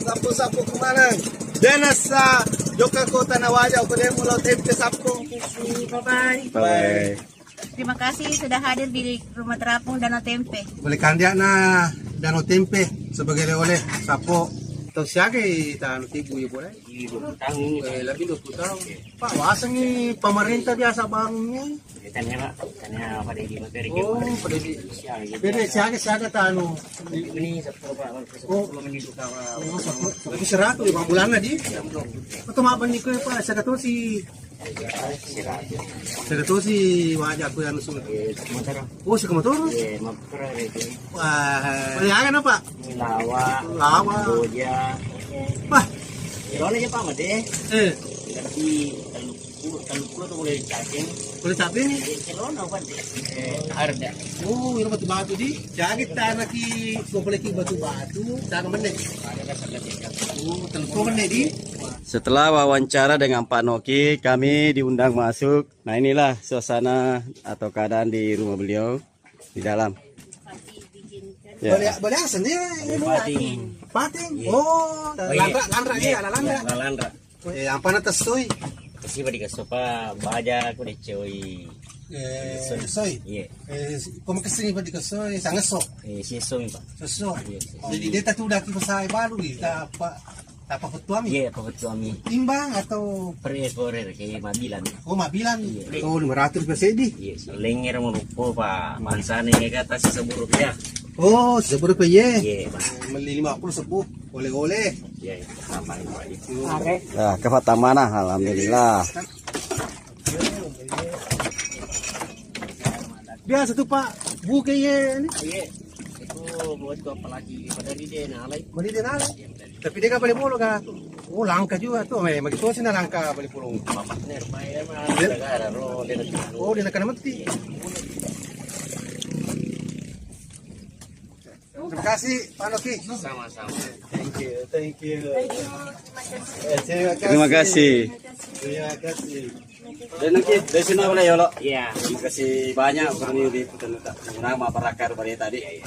sapu-sapu kemana? Denasa Joka Kota Nawaja, aku dia mulai tempe sapu. Bye-bye. Bye. Terima kasih sudah hadir di Rumah Terapung Danau Tempe. Boleh kandiak na Danau Tempe sebagai oleh sapu. Tahu siapa tahu tibu ya boleh? Lebih 20 tahun. Pak, wasa nih pemerintah biasa bangunnya. Tanya Pak, tanya pada di materi. Oh, pada di. Beda siapa tahu. Ini satu Pak, belum mendidik kawan. Lagi 100 5 bulan aja. Atau maaf nih Pak, saya tahu si wajah aku yang nusuk. Motor. Oh, si motor. Iya, motor itu. Wah, paling apa? Lawa. Boja. Wah, Soalnya ya Pak Made. Tapi kalau tuh boleh cacing. boleh capek nih. Kelona Pak. Harga. Oh, ini batu-batu di. Jadi tanah ki, boleh ki batu-batu, tanah menek. Oh, telepon menek di. Setelah wawancara dengan Pak Noki, kami diundang masuk. Nah, inilah suasana atau keadaan di rumah beliau di dalam. Boleh asal nih. Pating. Oh, landra ya, landra. Landra. Apa na tesoy? Kasi ba di ka sopa baja ko de choy. Soy. Iya. Como que sini ba di soy? Sangat sok. Si soy Pak. So. Jadi dia tuh udah kita saya baru di apa petuami? Iya, Pak Tuami. Timbang atau Korer kayak mabilan. oh mabilan. Oh 500 persedi. Iya, lenger mo rupo Pak. Mansane kata si seburuk ya. Oh, seberapa ye? Iya, Pak. Beli 50 sepuh. Oleh-oleh. Iya, sama Pak itu. Nah, ke Fatamana, alhamdulillah. Biasa tuh Pak, buke ye ini. Iya. Itu buat ko apalagi pada dia nalai. Beli dia nala. Tapi dia nggak boleh mulu kah? Oh langka juga tuh, memang itu sih langka beli pulung. Partner bayar mah negara ro dia. Oh dia nak mati. Terima kasih Pak Noki. Sama-sama. Thank you. Terima kasih. Terima kasih. Dan Noki, dari sini boleh ya, lo? Iya. Terima kasih banyak untuk ini di nama perakar pada tadi.